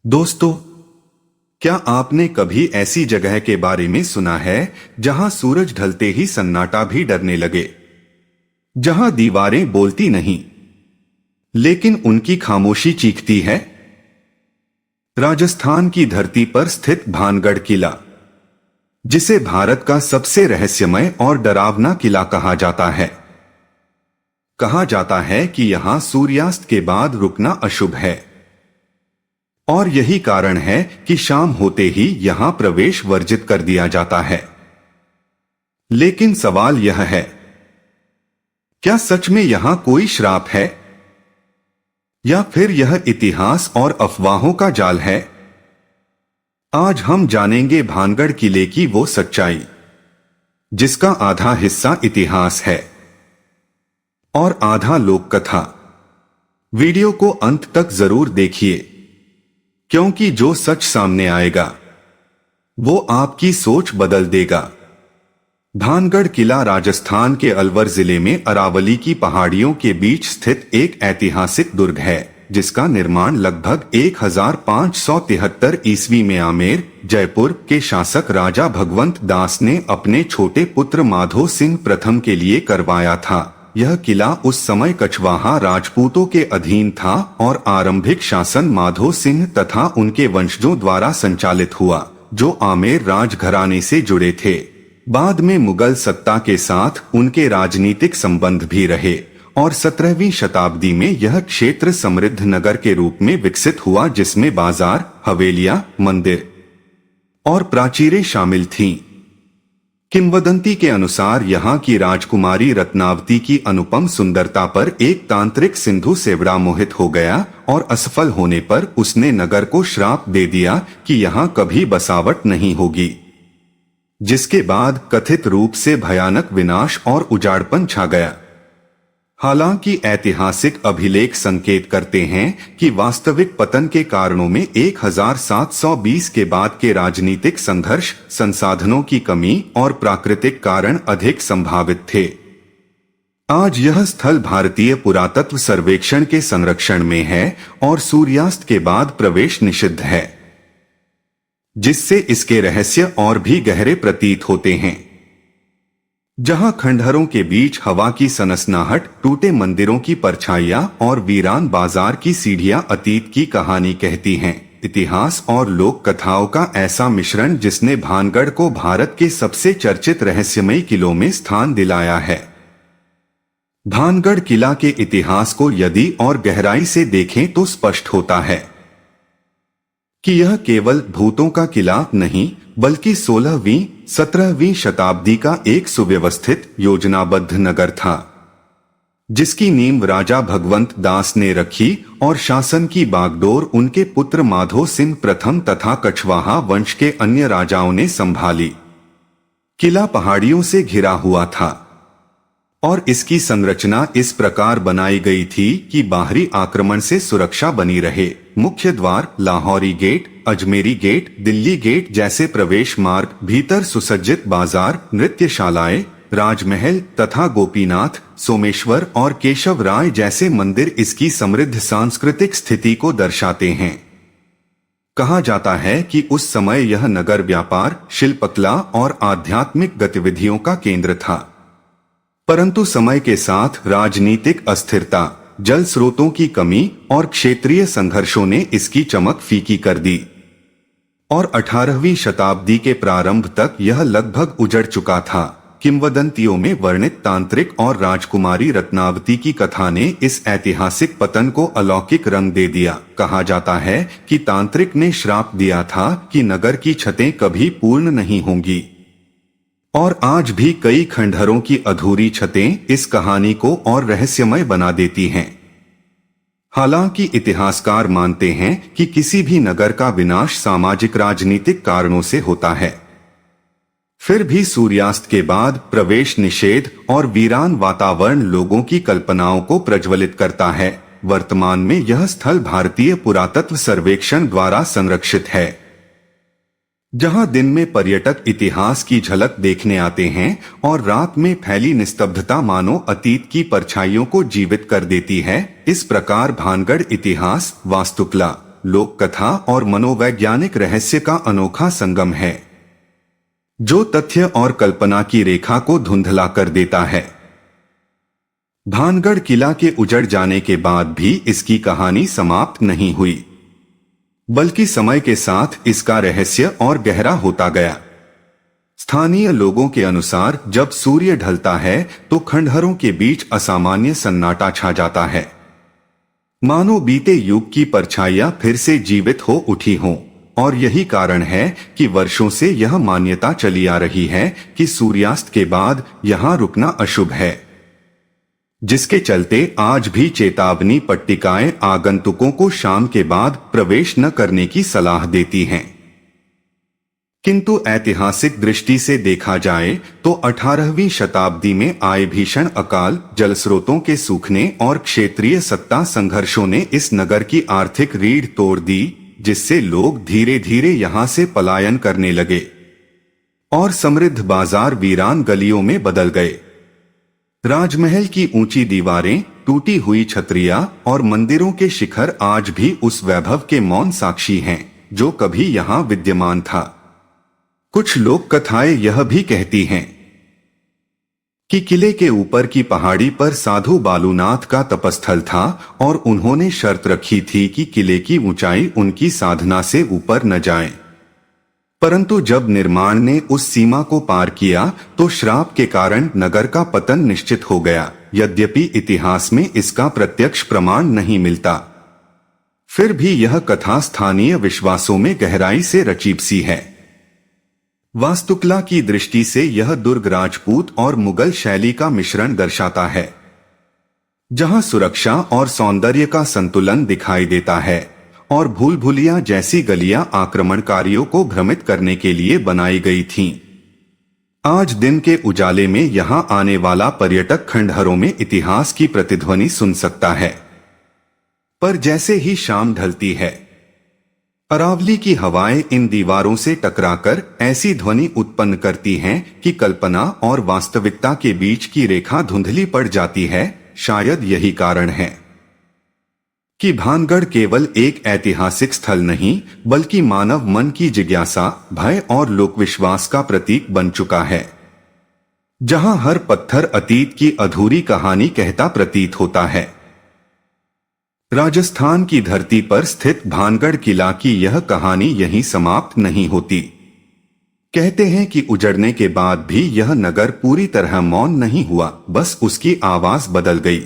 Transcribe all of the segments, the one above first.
दोस्तों, क्या आपने कभी ऐसी जगह के बारे में सुना है जहां सूरज ढलते ही सन्नाटा भी डरने लगे, जहां दीवारें बोलती नहीं लेकिन उनकी खामोशी चीखती है? राजस्थान की धरती पर स्थित भानगढ़ किला, जिसे भारत का सबसे रहस्यमय और डरावना किला कहा जाता है। कहा जाता है कि यहां सूर्यास्त के बाद रुकना अशुभ है और यही कारण है कि शाम होते ही यहां प्रवेश वर्जित कर दिया जाता है। लेकिन सवाल यह है, क्या सच में यहां कोई श्राप है या फिर यह इतिहास और अफवाहों का जाल है? आज हम जानेंगे भानगढ़ किले की वो सच्चाई जिसका आधा हिस्सा इतिहास है और आधा लोक कथा। वीडियो को अंत तक जरूर देखिए, क्योंकि जो सच सामने आएगा वो आपकी सोच बदल देगा। भानगढ़ किला राजस्थान के अलवर जिले में अरावली की पहाड़ियों के बीच स्थित एक ऐतिहासिक दुर्ग है, जिसका निर्माण लगभग 1573 ईस्वी में आमेर, जयपुर के शासक राजा भगवंत दास ने अपने छोटे पुत्र माधो सिंह प्रथम के लिए करवाया था। यह किला उस समय कछवाहा राजपूतों के अधीन था और आरंभिक शासन माधो सिंह तथा उनके वंशजों द्वारा संचालित हुआ, जो आमेर राजघराने से जुड़े थे। बाद में मुगल सत्ता के साथ उनके राजनीतिक संबंध भी रहे और 17वीं शताब्दी में यह क्षेत्र समृद्ध नगर के रूप में विकसित हुआ, जिसमें बाजार, हवेलियां, मंदिर और प्राचीरें शामिल थीं। किंवदंती के अनुसार यहाँ की राजकुमारी रत्नावती की अनुपम सुंदरता पर एक तांत्रिक सिंधु सेवड़ा मोहित हो गया और असफल होने पर उसने नगर को श्राप दे दिया कि यहाँ कभी बसावट नहीं होगी, जिसके बाद कथित रूप से भयानक विनाश और उजाड़पन छा गया। हालांकि ऐतिहासिक अभिलेख संकेत करते हैं कि वास्तविक पतन के कारणों में 1720 के बाद के राजनीतिक संघर्ष, संसाधनों की कमी और प्राकृतिक कारण अधिक संभावित थे। आज यह स्थल भारतीय पुरातत्व सर्वेक्षण के संरक्षण में है और सूर्यास्त के बाद प्रवेश निषिद्ध है, जिससे इसके रहस्य और भी गहरे प्रतीत होते हैं। जहां खंडहरों के बीच हवा की सनसनाहट, टूटे मंदिरों की परछाइयां और वीरान बाजार की सीढ़ियां अतीत की कहानी कहती हैं। इतिहास और लोक कथाओं का ऐसा मिश्रण जिसने भानगढ़ को भारत के सबसे चर्चित रहस्यमयी किलों में स्थान दिलाया है। भानगढ़ किला के इतिहास को यदि और गहराई से देखें तो स्पष्ट होता है कि यह केवल भूतों का किला नहीं, बल्कि 16वीं 17वीं शताब्दी का एक सुव्यवस्थित, योजनाबद्ध नगर था, जिसकी नींव राजा भगवंत दास ने रखी और शासन की बागडोर उनके पुत्र माधो सिंह प्रथम तथा कछवाहा वंश के अन्य राजाओं ने संभाली। किला पहाड़ियों से घिरा हुआ था और इसकी संरचना इस प्रकार बनाई गई थी कि बाहरी आक्रमण से सुरक्षा बनी रहे। मुख्य द्वार, Lahori gate, Ajmeri gate, Delhi gate जैसे प्रवेश मार्ग, भीतर सुसज्जित बाजार, नृत्यशालाएं, राजमहल तथा गोपीनाथ, सोमेश्वर और केशव राय जैसे मंदिर इसकी समृद्ध सांस्कृतिक स्थिति को दर्शाते हैं। कहा जाता है कि उस समय यह नगर व्यापार, शिल्पकला और आध्यात्मिक गतिविधियों का केंद्र था, परंतु समय के साथ राजनीतिक अस्थिरता, जल स्रोतों की कमी और क्षेत्रीय संघर्षों ने इसकी चमक फीकी कर दी और 18वीं शताब्दी के प्रारंभ तक यह लगभग उजड़ चुका था। किंवदंतियों में वर्णित तांत्रिक और राजकुमारी रत्नावती की कथा ने इस ऐतिहासिक पतन को अलौकिक रंग दे दिया। कहा जाता है कि तांत्रिक ने श्राप दिया था कि नगर की छतें कभी पूर्ण नहीं होंगी, और आज भी कई खंडहरों की अधूरी छतें इस कहानी को और रहस्यमय बना देती हैं। हालांकि इतिहासकार मानते हैं कि किसी भी नगर का विनाश सामाजिक राजनीतिक कारणों से होता है, फिर भी सूर्यास्त के बाद प्रवेश निषेध और वीरान वातावरण लोगों की कल्पनाओं को प्रज्वलित करता है। वर्तमान में यह स्थल भारतीय पुरातत्व सर्वेक्षण द्वारा संरक्षित है, जहां दिन में पर्यटक इतिहास की झलक देखने आते हैं और रात में फैली निस्तब्धता मानो अतीत की परछाइयों को जीवित कर देती है। इस प्रकार भानगढ़ इतिहास, वास्तुकला, लोक कथा और मनोवैज्ञानिक रहस्य का अनोखा संगम है, जो तथ्य और कल्पना की रेखा को धुंधला कर देता है। भानगढ़ किला के उजड़ जाने के बाद भी इसकी कहानी समाप्त नहीं हुई, बल्कि समय के साथ इसका रहस्य और गहरा होता गया। स्थानीय लोगों के अनुसार जब सूर्य ढलता है तो खंडहरों के बीच असामान्य सन्नाटा छा जाता है, मानो बीते युग की परछाइयां फिर से जीवित हो उठी हों। और यही कारण है कि वर्षों से यह मान्यता चली आ रही है कि सूर्यास्त के बाद यहां रुकना अशुभ है, जिसके चलते आज भी चेतावनी पट्टिकाएं आगंतुकों को शाम के बाद प्रवेश न करने की सलाह देती हैं। किंतु ऐतिहासिक दृष्टि से देखा जाए तो 18वीं शताब्दी में आए भीषण अकाल, जलस्रोतों के सूखने और क्षेत्रीय सत्ता संघर्षों ने इस नगर की आर्थिक रीढ़ तोड़ दी, जिससे लोग धीरे धीरे यहां से पलायन करने लगे और समृद्ध बाजार वीरान गलियों में बदल गए। राजमहल की ऊंची दीवारें, टूटी हुई छतरियां और मंदिरों के शिखर आज भी उस वैभव के मौन साक्षी हैं जो कभी यहां विद्यमान था। कुछ लोक कथाएं यह भी कहती हैं कि किले के ऊपर की पहाड़ी पर साधु बालूनाथ का तपस्थल था और उन्होंने शर्त रखी थी कि किले की ऊंचाई उनकी साधना से ऊपर न जाए। परंतु जब निर्माण ने उस सीमा को पार किया तो श्राप के कारण नगर का पतन निश्चित हो गया, यद्यपि इतिहास में इसका प्रत्यक्ष प्रमाण नहीं मिलता। फिर भी यह कथा स्थानीय विश्वासों में गहराई से रचिबसी है। वास्तुकला की दृष्टि से यह दुर्ग राजपूत और मुगल शैली का मिश्रण दर्शाता है, जहां सुरक्षा और सौंदर्य का संतुलन दिखाई देता है और भूल भुलिया जैसी गलियां आक्रमणकारियों को भ्रमित करने के लिए बनाई गई थीं। आज दिन के उजाले में यहां आने वाला पर्यटक खंडहरों में इतिहास की प्रतिध्वनि सुन सकता है, पर जैसे ही शाम ढलती है, अरावली की हवाएं इन दीवारों से टकराकर ऐसी ध्वनि उत्पन्न करती हैं कि कल्पना और वास्तविकता के बीच की रेखा धुंधली पड़ जाती है। शायद यही कारण है कि भानगढ़ केवल एक ऐतिहासिक स्थल नहीं, बल्कि मानव मन की जिज्ञासा, भय और लोकविश्वास का प्रतीक बन चुका है, जहां हर पत्थर अतीत की अधूरी कहानी कहता प्रतीत होता है। राजस्थान की धरती पर स्थित भानगढ़ किला की यह कहानी यहीं समाप्त नहीं होती। कहते हैं कि उजड़ने के बाद भी यह नगर पूरी तरह मौन नहीं हुआ, बस उसकी आवाज बदल गई।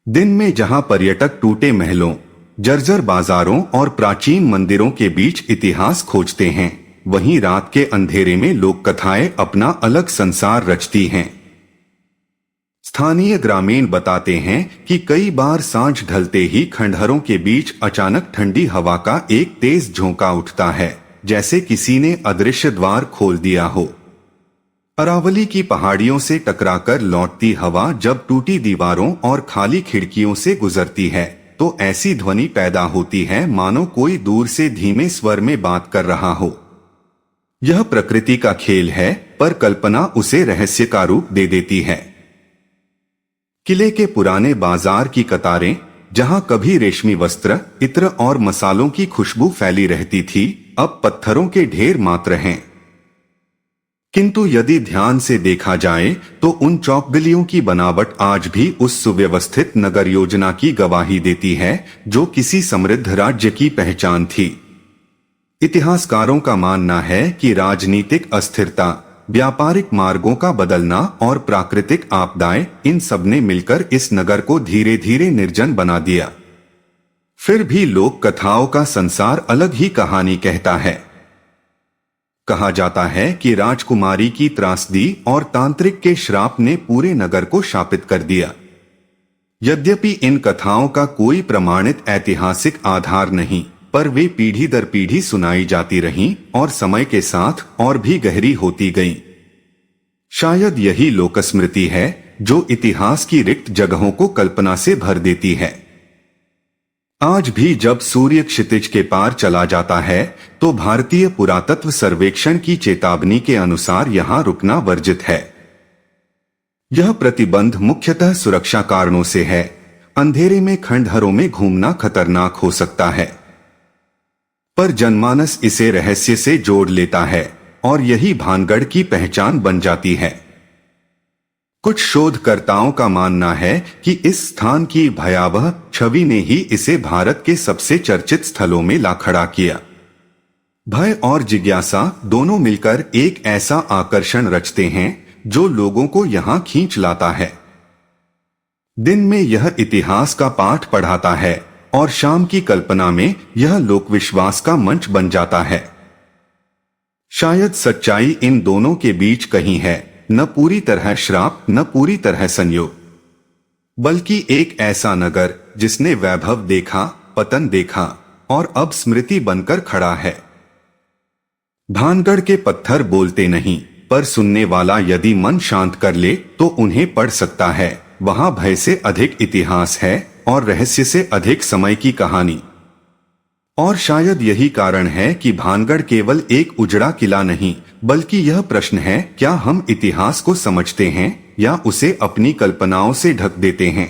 दिन में जहां पर्यटक टूटे महलों, जर्जर बाजारों और प्राचीन मंदिरों के बीच इतिहास खोजते हैं, वहीं रात के अंधेरे में लोक कथाएं अपना अलग संसार रचती हैं। स्थानीय ग्रामीण बताते हैं कि कई बार सांझ ढलते ही खंडहरों के बीच अचानक ठंडी हवा का एक तेज झोंका उठता है, जैसे किसी ने अदृश्य द्वार खोल दिया हो। अरावली की पहाड़ियों से टकराकर लौटती हवा जब टूटी दीवारों और खाली खिड़कियों से गुजरती है तो ऐसी ध्वनि पैदा होती है मानो कोई दूर से धीमे स्वर में बात कर रहा हो। यह प्रकृति का खेल है, पर कल्पना उसे रहस्य का रूप दे देती है। किले के पुराने बाजार की कतारें, जहां कभी रेशमी वस्त्र, इत्र और मसालों की खुशबू फैली रहती थी, अब पत्थरों के ढेर मात्र हैं। किंतु यदि ध्यान से देखा जाए तो उन चौकगलियों की बनावट आज भी उस सुव्यवस्थित नगर योजना की गवाही देती है जो किसी समृद्ध राज्य की पहचान थी। इतिहासकारों का मानना है कि राजनीतिक अस्थिरता, व्यापारिक मार्गों का बदलना और प्राकृतिक आपदाएं, इन सब ने मिलकर इस नगर को धीरे धीरे निर्जन बना दिया। फिर भी लोक कथाओं का संसार अलग ही कहानी कहता है। कहा जाता है कि राजकुमारी की त्रासदी और तांत्रिक के श्राप ने पूरे नगर को शापित कर दिया। यद्यपि इन कथाओं का कोई प्रमाणित ऐतिहासिक आधार नहीं, पर वे पीढ़ी दर पीढ़ी सुनाई जाती रहीं और समय के साथ और भी गहरी होती गईं। शायद यही लोकस्मृति है जो इतिहास की रिक्त जगहों को कल्पना से भर देती है। आज भी जब सूर्य क्षितिज के पार चला जाता है तो भारतीय पुरातत्व सर्वेक्षण की चेतावनी के अनुसार यहां रुकना वर्जित है। यह प्रतिबंध मुख्यतः सुरक्षा कारणों से है। अंधेरे में खंडहरों में घूमना खतरनाक हो सकता है। पर जनमानस इसे रहस्य से जोड़ लेता है और यही भानगढ़ की पहचान बन जाती है। कुछ शोधकर्ताओं का मानना है कि इस स्थान की भयावह छवि ने ही इसे भारत के सबसे चर्चित स्थलों में ला खड़ा किया। भय और जिज्ञासा दोनों मिलकर एक ऐसा आकर्षण रचते हैं जो लोगों को यहाँ खींच लाता है। दिन में यह इतिहास का पाठ पढ़ाता है और शाम की कल्पना में यह लोकविश्वास का मंच बन जाता है। शायद सच्चाई इन दोनों के बीच कहीं है, न पूरी तरह श्राप न पूरी तरह संयोग, बल्कि एक ऐसा नगर जिसने वैभव देखा, पतन देखा और अब स्मृति बनकर खड़ा है। भानगढ़ के पत्थर बोलते नहीं, पर सुनने वाला यदि मन शांत कर ले तो उन्हें पढ़ सकता है। वहां भय से अधिक इतिहास है और रहस्य से अधिक समय की कहानी। और शायद यही कारण है कि भानगढ़ केवल एक उजड़ा किला नहीं, बल्कि यह प्रश्न है, क्या हम इतिहास को समझते हैं या उसे अपनी कल्पनाओं से ढक देते हैं।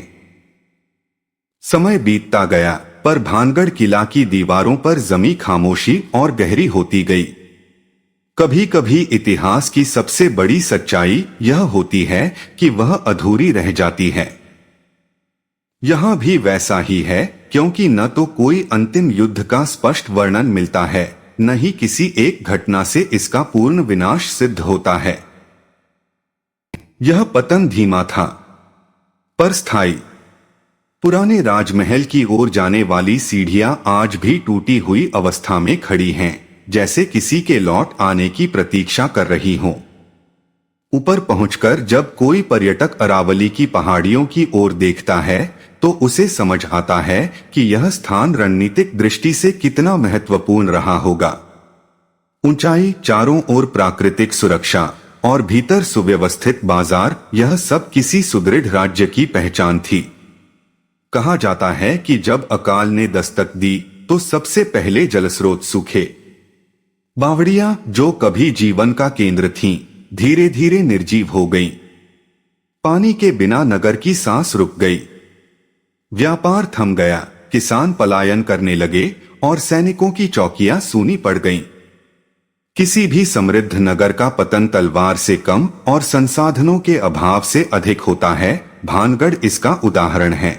समय बीतता गया, पर भानगढ़ किला की दीवारों पर जमी खामोशी और गहरी होती गई। कभी कभी इतिहास की सबसे बड़ी सच्चाई यह होती है कि वह अधूरी रह जाती है। यहां भी वैसा ही है, क्योंकि न तो कोई अंतिम युद्ध का स्पष्ट वर्णन मिलता है, न ही किसी एक घटना से इसका पूर्ण विनाश सिद्ध होता है। यह पतन धीमा था पर स्थायी। पुराने राजमहल की ओर जाने वाली सीढ़ियां आज भी टूटी हुई अवस्था में खड़ी हैं, जैसे किसी के लौट आने की प्रतीक्षा कर रही हो। ऊपर पहुंचकर जब कोई पर्यटक अरावली की पहाड़ियों की ओर देखता है तो उसे समझ आता है कि यह स्थान रणनीतिक दृष्टि से कितना महत्वपूर्ण रहा होगा। ऊंचाई, चारों ओर प्राकृतिक सुरक्षा और भीतर सुव्यवस्थित बाजार, यह सब किसी सुदृढ़ राज्य की पहचान थी। कहा जाता है कि जब अकाल ने दस्तक दी तो सबसे पहले जलस्रोत सूखे। बावड़ियां, जो कभी जीवन का केंद्र थीं, धीरे धीरे निर्जीव हो गईं। पानी के बिना नगर की सांस रुक गई। व्यापार थम गया, किसान पलायन करने लगे और सैनिकों की चौकियां सूनी पड़ गईं। किसी भी समृद्ध नगर का पतन तलवार से कम और संसाधनों के अभाव से अधिक होता है। भानगढ़ इसका उदाहरण है।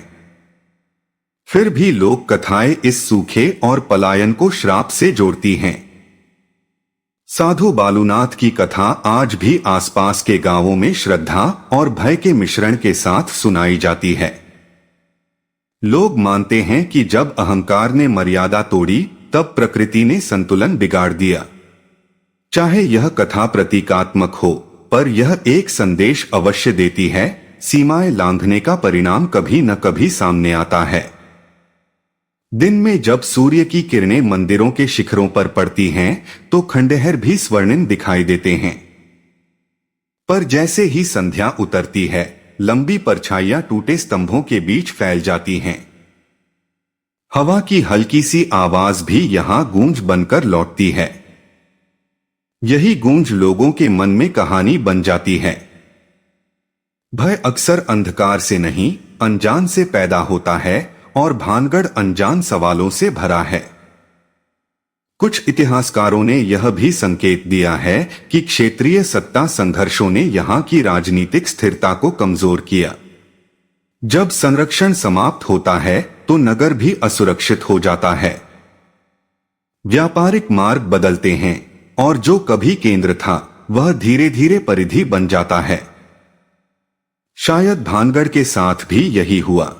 फिर भी लोक कथाएं इस सूखे और पलायन को श्राप से जोड़ती हैं। साधु बालूनाथ की कथा आज भी आसपास के गांवों में श्रद्धा और भय के मिश्रण के साथ सुनाई जाती है। लोग मानते हैं कि जब अहंकार ने मर्यादा तोड़ी तब प्रकृति ने संतुलन बिगाड़ दिया। चाहे यह कथा प्रतीकात्मक हो, पर यह एक संदेश अवश्य देती है, सीमाएं लांघने का परिणाम कभी न कभी सामने आता है। दिन में जब सूर्य की किरणें मंदिरों के शिखरों पर पड़ती हैं तो खंडहर भी स्वर्णिम दिखाई देते हैं। पर जैसे ही संध्या उतरती है, लंबी परछाइयां टूटे स्तंभों के बीच फैल जाती हैं। हवा की हल्की सी आवाज भी यहां गूंज बनकर लौटती है। यही गूंज लोगों के मन में कहानी बन जाती है। भय अक्सर अंधकार से नहीं, अनजान से पैदा होता है और भानगढ़ अनजान सवालों से भरा है। कुछ इतिहासकारों ने यह भी संकेत दिया है कि क्षेत्रीय सत्ता संघर्षों ने यहां की राजनीतिक स्थिरता को कमजोर किया। जब संरक्षण समाप्त होता है तो नगर भी असुरक्षित हो जाता है। व्यापारिक मार्ग बदलते हैं और जो कभी केंद्र था वह धीरे धीरे परिधि बन जाता है। शायद भानगढ़ के साथ भी यही हुआ।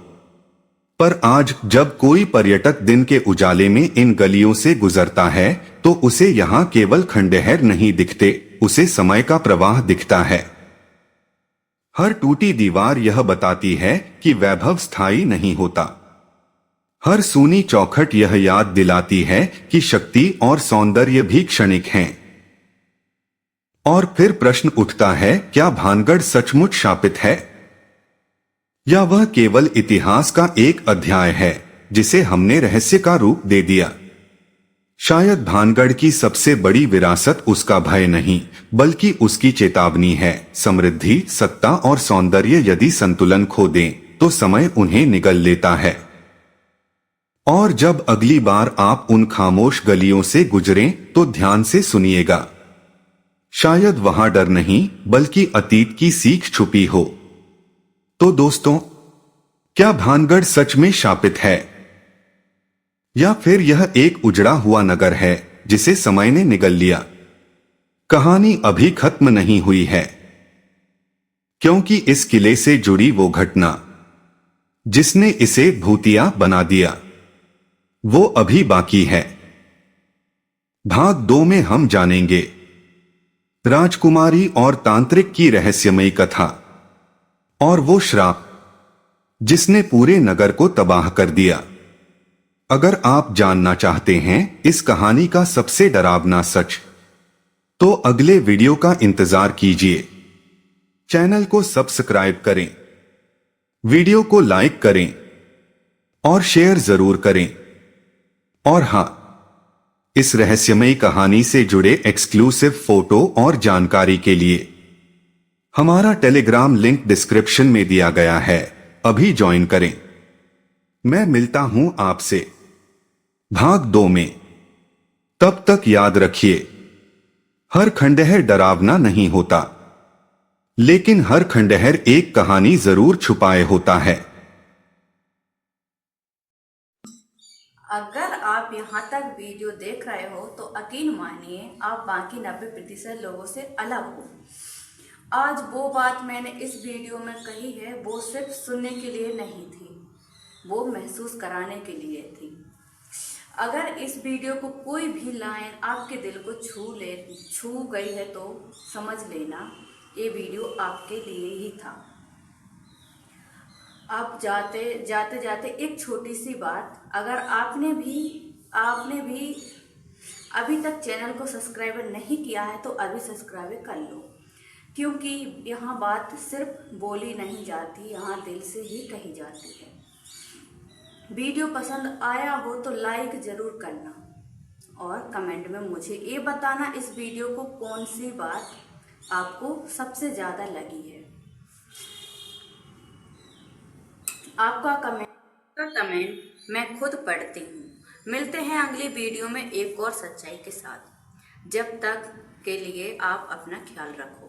पर आज जब कोई पर्यटक दिन के उजाले में इन गलियों से गुजरता है तो उसे यहाँ केवल खंडहर नहीं दिखते, उसे समय का प्रवाह दिखता है। हर टूटी दीवार यह बताती है कि वैभव स्थायी नहीं होता। हर सूनी चौखट यह याद दिलाती है कि शक्ति और सौंदर्य भी क्षणिक हैं। और फिर प्रश्न उठता है, क्या भानगढ़ सचमुच शापित है या वह केवल इतिहास का एक अध्याय है जिसे हमने रहस्य का रूप दे दिया। शायद भानगढ़ की सबसे बड़ी विरासत उसका भय नहीं, बल्कि उसकी चेतावनी है। समृद्धि, सत्ता और सौंदर्य यदि संतुलन खो दें तो समय उन्हें निगल लेता है। और जब अगली बार आप उन खामोश गलियों से गुजरें तो ध्यान से सुनिएगा। शायद वहां डर नहीं बल्कि अतीत की सीख छुपी हो। तो दोस्तों, क्या भानगढ़ सच में शापित है, या फिर यह एक उजड़ा हुआ नगर है जिसे समय ने निगल लिया? कहानी अभी खत्म नहीं हुई है, क्योंकि इस किले से जुड़ी वो घटना जिसने इसे भूतिया बना दिया, वो अभी बाकी है। भाग 2 में हम जानेंगे राजकुमारी और तांत्रिक की रहस्यमयी कथा और वो श्राप जिसने पूरे नगर को तबाह कर दिया। अगर आप जानना चाहते हैं इस कहानी का सबसे डरावना सच, तो अगले वीडियो का इंतजार कीजिए। चैनल को सब्सक्राइब करें, वीडियो को लाइक करें और शेयर जरूर करें। और हां, इस रहस्यमयी कहानी से जुड़े एक्सक्लूसिव फोटो और जानकारी के लिए हमारा टेलीग्राम लिंक डिस्क्रिप्शन में दिया गया है, अभी ज्वाइन करें। मैं मिलता हूं आपसे भाग 2 में। तब तक याद रखिए, हर खंडहर डरावना नहीं होता, लेकिन हर खंडहर एक कहानी जरूर छुपाए होता है। अगर आप यहाँ तक वीडियो देख रहे हो तो यकीन मानिए आप बाकी 90% लोगों से अलग हो। आज वो बात मैंने इस वीडियो में कही है, वो सिर्फ सुनने के लिए नहीं थी, वो महसूस कराने के लिए थी। अगर इस वीडियो को कोई भी लाइन आपके दिल को छू गई है तो समझ लेना ये वीडियो आपके लिए ही था। आप जाते जाते एक छोटी सी बात, अगर आपने भी अभी तक चैनल को सब्सक्राइब नहीं किया है तो अभी सब्सक्राइब कर लो, क्योंकि यहाँ बात सिर्फ बोली नहीं जाती, यहाँ दिल से ही कही जाती है। वीडियो पसंद आया हो तो लाइक ज़रूर करना और कमेंट में मुझे ये बताना इस वीडियो को कौन सी बात आपको सबसे ज़्यादा लगी है। आपका कमेंट मैं खुद पढ़ती हूँ। मिलते हैं अगली वीडियो में एक और सच्चाई के साथ। जब तक के लिए आप अपना ख्याल रखो।